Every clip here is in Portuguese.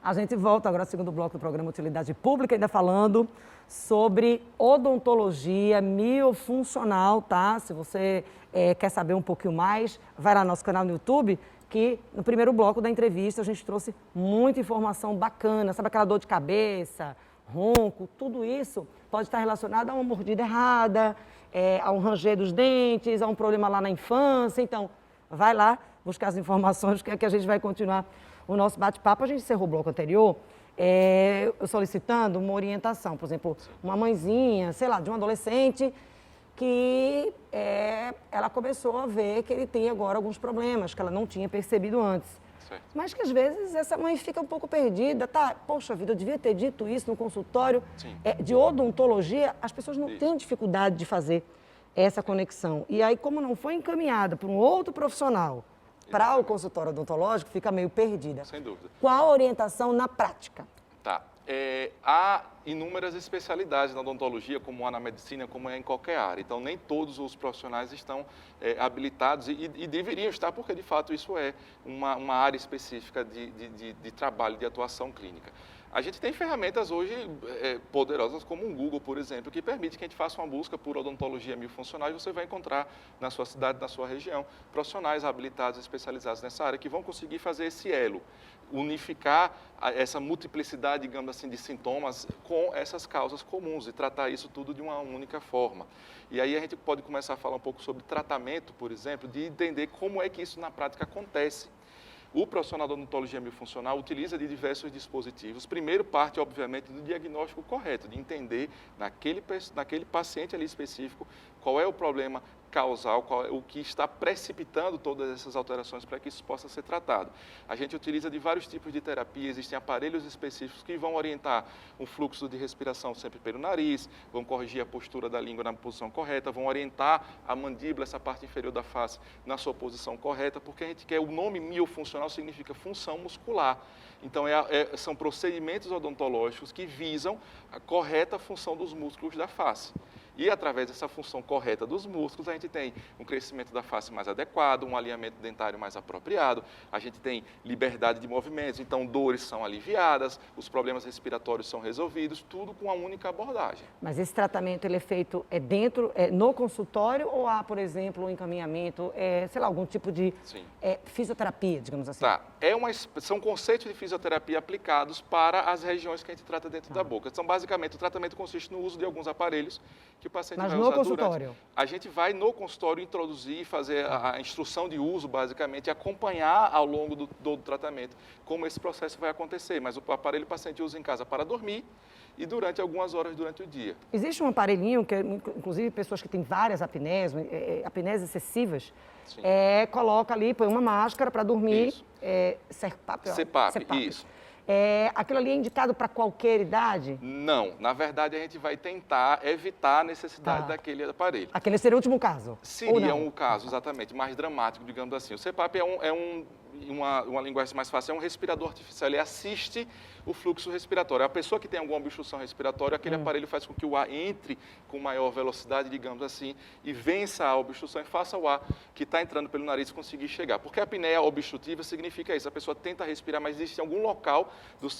A gente volta agora ao segundo bloco do programa Utilidade Pública, ainda falando sobre odontologia miofuncional, tá? Se você quer saber um pouquinho mais, vai lá no nosso canal no YouTube, que no primeiro bloco da entrevista a gente trouxe muita informação bacana, sabe aquela dor de cabeça, ronco, tudo isso pode estar relacionado a uma mordida errada, a um ranger dos dentes, a um problema lá na infância. Então, vai lá buscar as informações, que é que a gente vai continuar o nosso bate-papo. A gente encerrou o bloco anterior solicitando uma orientação, por exemplo, uma mãezinha, sei lá, de um adolescente que ela começou a ver que ele tem agora alguns problemas que ela não tinha percebido antes. Certo. Mas que às vezes essa mãe fica um pouco perdida, tá? Poxa vida, eu devia ter dito isso no consultório de odontologia. As pessoas não têm dificuldade de fazer essa conexão. E aí, como não foi encaminhada por um outro profissional para o consultório odontológico, fica meio perdida. Sem dúvida. Qual a orientação na prática? Tá. Há inúmeras especialidades na odontologia, como há na medicina, como é em qualquer área. Então, nem todos os profissionais estão habilitados e deveriam estar, porque, de fato, isso é uma área específica de trabalho, de atuação clínica. A gente tem ferramentas hoje poderosas, como o Google, por exemplo, que permite que a gente faça uma busca por odontologia miofuncional e você vai encontrar na sua cidade, na sua região, profissionais habilitados, especializados nessa área, que vão conseguir fazer esse elo, unificar essa multiplicidade, digamos assim, de sintomas com essas causas comuns e tratar isso tudo de uma única forma. E aí a gente pode começar a falar um pouco sobre tratamento, por exemplo, de entender como é que isso na prática acontece. O profissional da odontologia miofuncional utiliza de diversos dispositivos. Primeiro, parte, obviamente, do diagnóstico correto, de entender naquele paciente ali específico qual é o problema causal, qual é o que está precipitando todas essas alterações para que isso possa ser tratado. A gente utiliza de vários tipos de terapia, existem aparelhos específicos que vão orientar um fluxo de respiração sempre pelo nariz, vão corrigir a postura da língua na posição correta, vão orientar a mandíbula, essa parte inferior da face, na sua posição correta, porque a gente quer, o nome miofuncional significa função muscular. Então, são procedimentos odontológicos que visam a correta função dos músculos da face. E, através dessa função correta dos músculos, a gente tem um crescimento da face mais adequado, um alinhamento dentário mais apropriado, a gente tem liberdade de movimentos, então dores são aliviadas, os problemas respiratórios são resolvidos, tudo com uma única abordagem. Mas esse tratamento ele é feito no consultório ou há, por exemplo, um encaminhamento, sei lá, algum tipo de fisioterapia, digamos assim? Tá. São conceitos de fisioterapia aplicados para as regiões que a gente trata dentro da boca. Então, basicamente, o tratamento consiste no uso de alguns aparelhos que o paciente vai usar no consultório? A gente vai no consultório introduzir, fazer a instrução de uso, basicamente, e acompanhar ao longo do tratamento como esse processo vai acontecer. Mas o aparelho o paciente usa em casa para dormir e durante algumas horas durante o dia. Existe um aparelhinho que, inclusive, pessoas que têm várias apneias, apneias excessivas, coloca ali, põe uma máscara para dormir. Isso. CPAP, isso. Aquilo ali é indicado para qualquer idade? Não. Na verdade, a gente vai tentar evitar a necessidade daquele aparelho. Aquele seria o último caso? Seria um caso, exatamente, mais dramático, digamos assim. O CPAP uma linguagem mais fácil, é um respirador artificial, ele assiste o fluxo respiratório. A pessoa que tem alguma obstrução respiratória, aquele aparelho faz com que o ar entre com maior velocidade, digamos assim, e vença a obstrução e faça o ar que está entrando pelo nariz conseguir chegar. Porque a apneia obstrutiva significa isso, a pessoa tenta respirar, mas existe algum local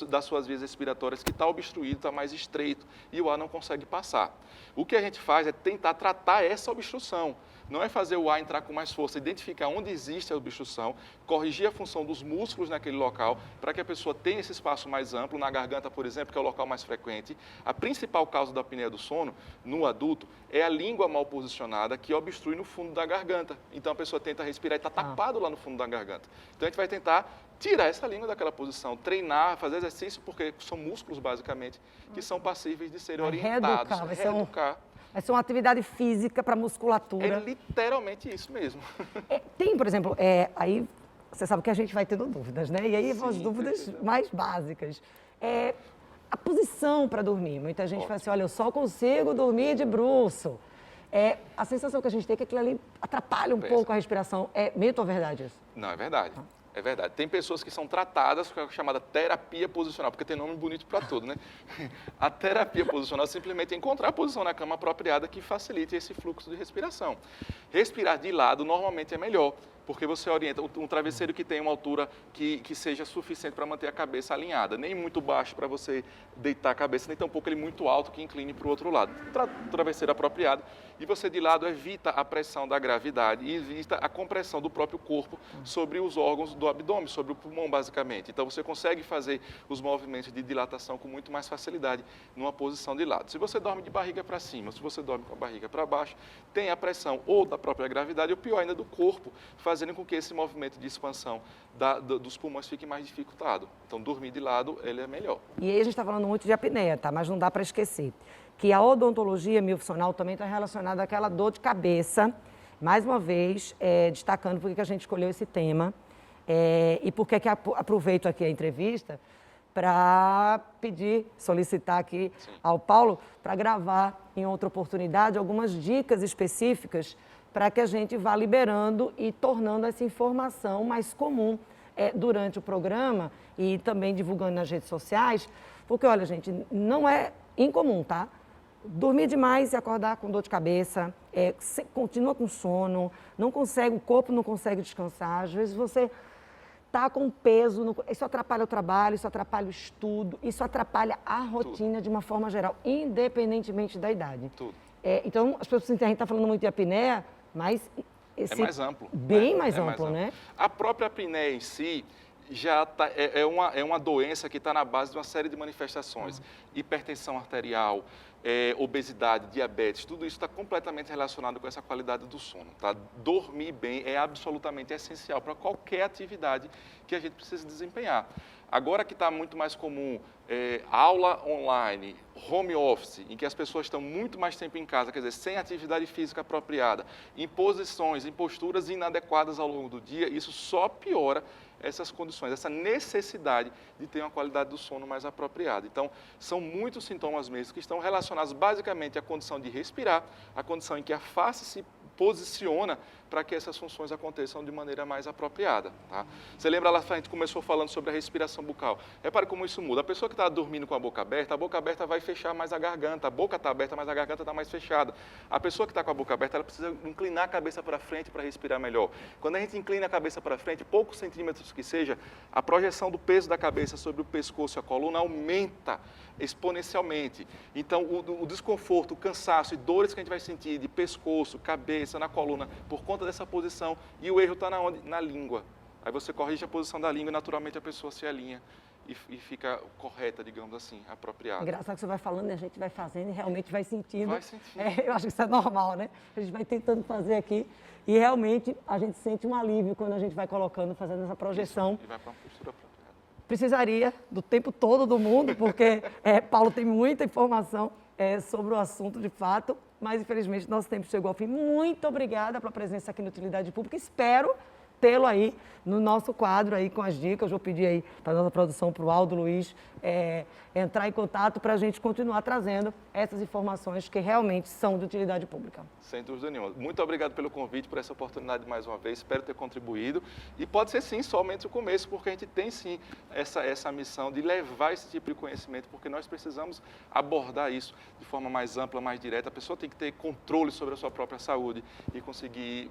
das suas vias respiratórias que está obstruído, está mais estreito, e o ar não consegue passar. O que a gente faz é tentar tratar essa obstrução. Não é fazer o ar entrar com mais força, identificar onde existe a obstrução, corrigir a função dos músculos naquele local, para que a pessoa tenha esse espaço mais amplo, na garganta, por exemplo, que é o local mais frequente. A principal causa da apneia do sono, no adulto, é a língua mal posicionada, que obstrui no fundo da garganta. Então, a pessoa tenta respirar e está tapado lá no fundo da garganta. Então, a gente vai tentar tirar essa língua daquela posição, treinar, fazer exercício, porque são músculos, basicamente, que são passíveis de serem orientados. Reeducar. Vai ser uma atividade física para musculatura. É literalmente isso mesmo. Tem, por exemplo, aí você sabe que a gente vai tendo dúvidas, né? E aí vão as dúvidas mais básicas. A posição para dormir. Muita gente fala assim, olha, eu só consigo dormir de bruço. A sensação que a gente tem é que aquilo ali atrapalha um pouco a respiração. É mito ou verdade isso? Não, é verdade. É verdade. Tem pessoas que são tratadas com a chamada terapia posicional, porque tem nome bonito para tudo, né? A terapia posicional é simplesmente encontrar a posição na cama apropriada que facilite esse fluxo de respiração. Respirar de lado normalmente é melhor, porque você orienta um travesseiro que tenha uma altura que seja suficiente para manter a cabeça alinhada. Nem muito baixo para você deitar a cabeça, nem tampouco ele muito alto que incline para o outro lado. Travesseiro apropriado. E você de lado evita a pressão da gravidade e evita a compressão do próprio corpo sobre os órgãos do abdômen, sobre o pulmão, basicamente. Então, você consegue fazer os movimentos de dilatação com muito mais facilidade numa posição de lado. Se você dorme de barriga para cima, se você dorme com a barriga para baixo, tem a pressão ou da própria gravidade, ou pior ainda, do corpo, fazendo com que esse movimento de expansão dos pulmões fique mais dificultado. Então, dormir de lado, ele é melhor. E aí a gente está falando muito de apneia, tá? Mas não dá para esquecer que a odontologia miofuncional também está relacionada àquela dor de cabeça. Mais uma vez, destacando por que a gente escolheu esse tema e por que aproveito aqui a entrevista para solicitar aqui ao Paulo para gravar em outra oportunidade algumas dicas específicas para que a gente vá liberando e tornando essa informação mais comum durante o programa e também divulgando nas redes sociais, porque, olha, gente, não é incomum, tá? Dormir demais e acordar com dor de cabeça, continua com sono, não consegue, o corpo não consegue descansar, às vezes você está com peso, isso atrapalha o trabalho, isso atrapalha o estudo, isso atrapalha a rotina de uma forma geral, independentemente da idade. Tudo. Então, as pessoas, a gente está falando muito de apneia, mas é mais amplo. Bem mais amplo, né? A própria apneia em si já é uma doença que está na base de uma série de manifestações. Hipertensão arterial, obesidade, diabetes, tudo isso está completamente relacionado com essa qualidade do sono. Tá? Dormir bem é absolutamente essencial para qualquer atividade que a gente precisa desempenhar. Agora que está muito mais comum aula online, home office, em que as pessoas estão muito mais tempo em casa, quer dizer, sem atividade física apropriada, em posições, em posturas inadequadas ao longo do dia, isso só piora essas condições, essa necessidade de ter uma qualidade do sono mais apropriada. Então, são muitos sintomas mesmo que estão relacionados basicamente à condição de respirar, à condição em que a face se posiciona para que essas funções aconteçam de maneira mais apropriada. Tá? Você lembra lá, a gente começou falando sobre a respiração bucal. Repare como isso muda. A pessoa que está dormindo com a boca aberta vai fechar mais a garganta. A boca está aberta, mas a garganta está mais fechada. A pessoa que está com a boca aberta, ela precisa inclinar a cabeça para frente para respirar melhor. Quando a gente inclina a cabeça para frente, poucos centímetros que seja, a projeção do peso da cabeça sobre o pescoço e a coluna aumenta exponencialmente. Então, o desconforto, o cansaço e dores que a gente vai sentir de pescoço, cabeça, na coluna, por conta dessa posição, e o erro está na onde? Na língua. Aí você corrige a posição da língua e naturalmente a pessoa se alinha e fica correta, digamos assim, apropriada. Engraçado que você vai falando e a gente vai fazendo e realmente vai sentindo. Vai sentindo. Eu acho que isso é normal, né? A gente vai tentando fazer aqui e realmente a gente sente um alívio quando a gente vai colocando, fazendo essa projeção. Isso, e vai para uma postura apropriada. Precisaria do tempo todo do mundo, porque Paulo tem muita informação sobre o assunto de fato, mas infelizmente nosso tempo chegou ao fim. Muito obrigada pela presença aqui no Utilidade Pública. Espero tê-lo aí no nosso quadro aí com as dicas. Eu vou pedir aí para a nossa produção, para o Aldo Luiz, entrar em contato para a gente continuar trazendo essas informações que realmente são de utilidade pública. Sem dúvida nenhuma. Muito obrigado pelo convite, por essa oportunidade mais uma vez. Espero ter contribuído. E pode ser sim somente o começo, porque a gente tem sim essa missão de levar esse tipo de conhecimento, porque nós precisamos abordar isso de forma mais ampla, mais direta. A pessoa tem que ter controle sobre a sua própria saúde e conseguir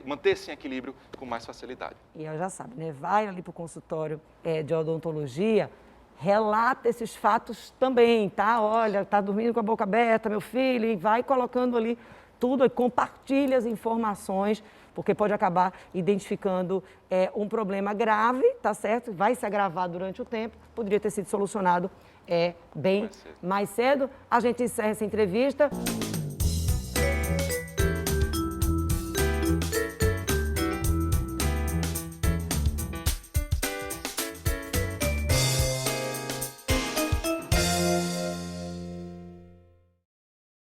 manter-se em equilíbrio com mais facilidade. E ela já sabe, né? Vai ali para o consultório de odontologia, relata esses fatos também, tá? Olha, tá dormindo com a boca aberta, meu filho, e vai colocando ali tudo, e compartilha as informações, porque pode acabar identificando um problema grave, tá certo? Vai se agravar durante o tempo, poderia ter sido solucionado bem mais cedo. A gente encerra essa entrevista.